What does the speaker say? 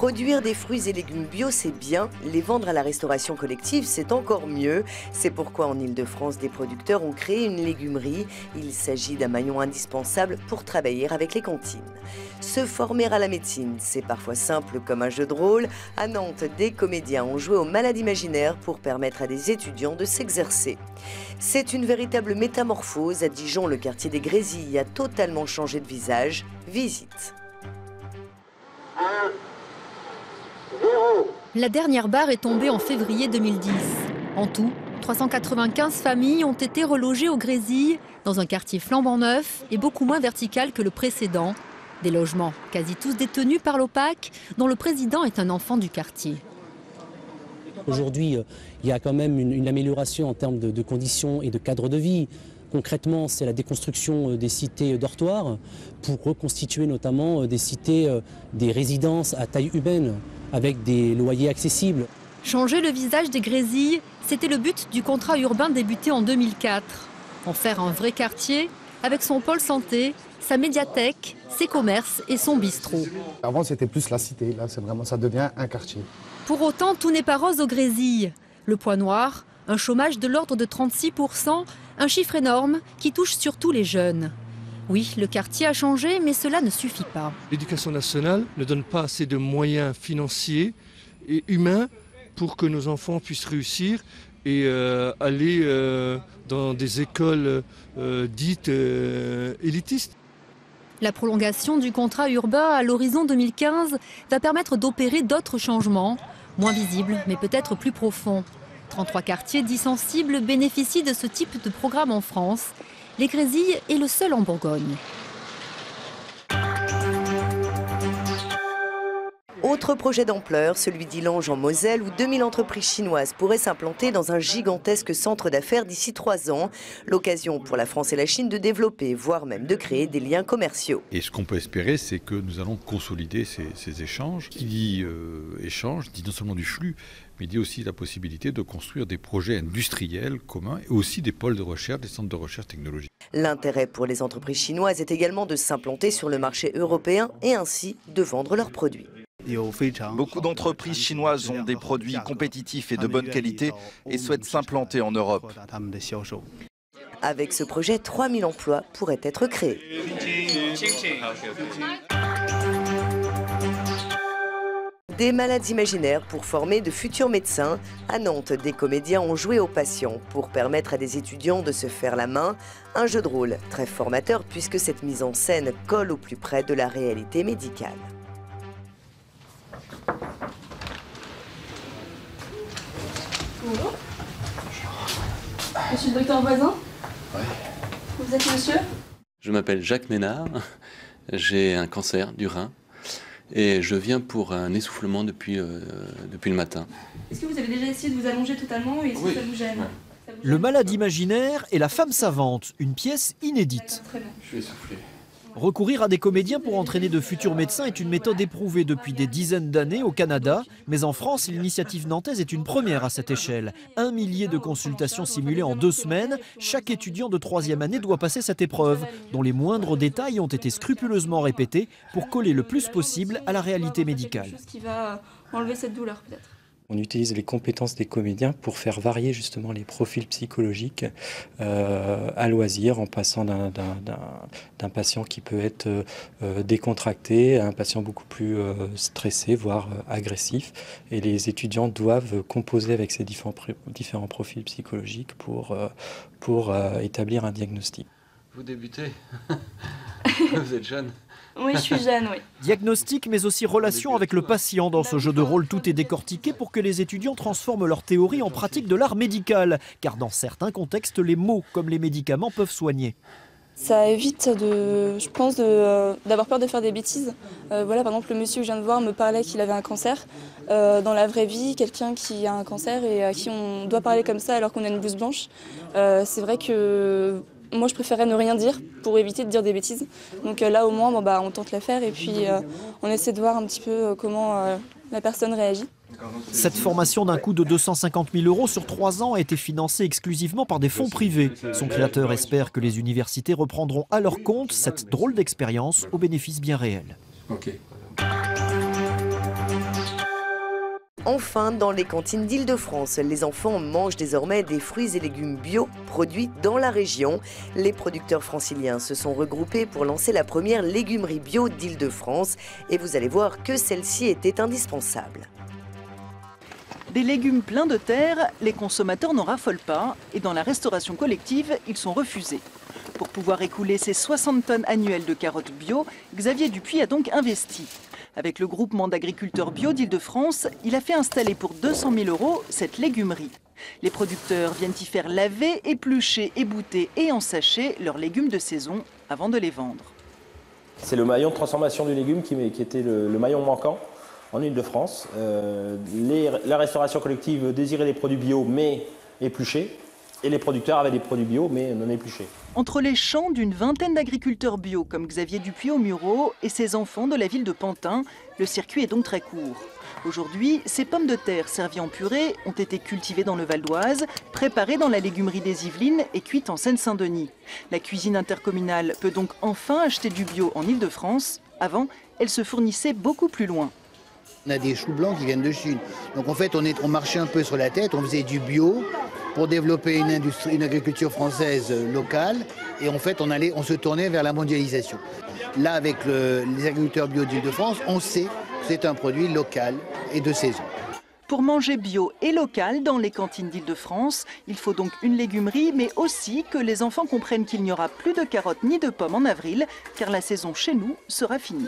Produire des fruits et légumes bio, c'est bien. Les vendre à la restauration collective, c'est encore mieux. C'est pourquoi en Île-de-France, des producteurs ont créé une légumerie. Il s'agit d'un maillon indispensable pour travailler avec les cantines. Se former à la médecine, c'est parfois simple comme un jeu de rôle. À Nantes, des comédiens ont joué au malade imaginaire pour permettre à des étudiants de s'exercer. C'est une véritable métamorphose. À Dijon, le quartier des Grésilles a totalement changé de visage. Visite. La dernière barre est tombée en février 2010. En tout, 395 familles ont été relogées aux Grésilles, dans un quartier flambant neuf et beaucoup moins vertical que le précédent. Des logements quasi tous détenus par l'OPAC, dont le président est un enfant du quartier. Aujourd'hui, il y a quand même une amélioration en termes de conditions et de cadre de vie. Concrètement, c'est la déconstruction des cités dortoirs pour reconstituer notamment des cités, des résidences à taille humaine, avec des loyers accessibles. Changer le visage des Grésilles, c'était le but du contrat urbain débuté en 2004. En faire un vrai quartier, avec son pôle santé, sa médiathèque, ses commerces et son bistrot. Avant, c'était plus la cité. Là, c'est vraiment, ça devient un quartier. Pour autant, tout n'est pas rose aux Grésilles. Le point noir, un chômage de l'ordre de 36%, un chiffre énorme qui touche surtout les jeunes. Oui, le quartier a changé, mais cela ne suffit pas. L'éducation nationale ne donne pas assez de moyens financiers et humains pour que nos enfants puissent réussir et aller dans des écoles dites élitistes. La prolongation du contrat urbain à l'horizon 2015 va permettre d'opérer d'autres changements, moins visibles mais peut-être plus profonds. 33 quartiers dits sensibles bénéficient de ce type de programme en France. Les Grésilles est le seul en Bourgogne. Autre projet d'ampleur, celui d'Illange en Moselle, où 2000 entreprises chinoises pourraient s'implanter dans un gigantesque centre d'affaires d'ici 3 ans. L'occasion pour la France et la Chine de développer, voire même de créer des liens commerciaux. Et ce qu'on peut espérer, c'est que nous allons consolider ces échanges. Qui dit échange, dit non seulement du flux, mais dit aussi la possibilité de construire des projets industriels communs et aussi des pôles de recherche, des centres de recherche technologique. L'intérêt pour les entreprises chinoises est également de s'implanter sur le marché européen et ainsi de vendre leurs produits. Beaucoup d'entreprises chinoises ont des produits compétitifs et de bonne qualité et souhaitent s'implanter en Europe. Avec ce projet, 3000 emplois pourraient être créés. Des malades imaginaires pour former de futurs médecins. À Nantes, des comédiens ont joué aux patients pour permettre à des étudiants de se faire la main. Un jeu de rôle très formateur puisque cette mise en scène colle au plus près de la réalité médicale. Bonjour. Monsieur le docteur voisin? Oui. Vous êtes monsieur? Je m'appelle Jacques Ménard, j'ai un cancer du rein et je viens pour un essoufflement depuis le matin. Est-ce que vous avez déjà essayé de vous allonger totalement et est-ce que ça vous gêne? Le malade imaginaire et la femme savante, une pièce inédite. Très bien. Je suis essoufflé. Recourir à des comédiens pour entraîner de futurs médecins est une méthode éprouvée depuis des dizaines d'années au Canada. Mais en France, l'initiative nantaise est une première à cette échelle. 1 millier de consultations simulées en 2 semaines. Chaque étudiant de 3e année doit passer cette épreuve, dont les moindres détails ont été scrupuleusement répétés pour coller le plus possible à la réalité médicale. Quelque chose qui va enlever cette douleur peut-être. On utilise les compétences des comédiens pour faire varier justement les profils psychologiques à loisir, en passant d'un patient qui peut être décontracté à un patient beaucoup plus stressé, voire agressif. Et les étudiants doivent composer avec ces différents profils psychologiques pour établir un diagnostic. Vous débutez. Vous êtes jeune. Oui, je suis jeune, oui. Diagnostic, mais aussi relation avec le patient. Dans ce jeu de rôle, tout est décortiqué pour que les étudiants transforment leur théorie en pratique de l'art médical. Car dans certains contextes, les mots comme les médicaments peuvent soigner. Ça évite, je pense, d'avoir peur de faire des bêtises. Voilà, par exemple, le monsieur que je viens de voir me parlait qu'il avait un cancer. Dans la vraie vie, quelqu'un qui a un cancer et à qui on doit parler comme ça alors qu'on a une blouse blanche, c'est vrai que moi, je préférais ne rien dire pour éviter de dire des bêtises. Donc là, au moins, on tente l'affaire et puis on essaie de voir un petit peu comment la personne réagit. Cette formation d'un coût de 250 000 € sur 3 ans a été financée exclusivement par des fonds privés. Son créateur espère que les universités reprendront à leur compte cette drôle d'expérience au bénéfice bien réel. Ok. Enfin, dans les cantines d'Île-de-France, les enfants mangent désormais des fruits et légumes bio produits dans la région. Les producteurs franciliens se sont regroupés pour lancer la première légumerie bio d'Île-de-France et vous allez voir que celle-ci était indispensable. Des légumes pleins de terre, les consommateurs n'en raffolent pas et dans la restauration collective, ils sont refusés. Pour pouvoir écouler ses 60 tonnes annuelles de carottes bio, Xavier Dupuis a donc investi. Avec le groupement d'agriculteurs bio d'Île-de-France, il a fait installer pour 200 000 € cette légumerie. Les producteurs viennent y faire laver, éplucher, ébouter et ensacher leurs légumes de saison avant de les vendre. C'est le maillon de transformation du légume qui était le maillon manquant en Île-de-France. La restauration collective désirait des produits bio mais épluchés. Et les producteurs avaient des produits bio, mais non épluchés. Entre les champs d'une vingtaine d'agriculteurs bio, comme Xavier Dupuis au Mureau, et ses enfants de la ville de Pantin, le circuit est donc très court. Aujourd'hui, ces pommes de terre servies en purée ont été cultivées dans le Val d'Oise, préparées dans la légumerie des Yvelines et cuites en Seine-Saint-Denis. La cuisine intercommunale peut donc enfin acheter du bio en Île-de-France. Avant, elle se fournissait beaucoup plus loin. On a des choux blancs qui viennent de Chine. Donc en fait, on marchait un peu sur la tête, on faisait du bio pour développer une agriculture française locale. Et en fait, on se tournait vers la mondialisation. Là, avec les agriculteurs bio d'Île-de-France, on sait que c'est un produit local et de saison. Pour manger bio et local dans les cantines d'Île-de-France, il faut donc une légumerie, mais aussi que les enfants comprennent qu'il n'y aura plus de carottes ni de pommes en avril, car la saison chez nous sera finie.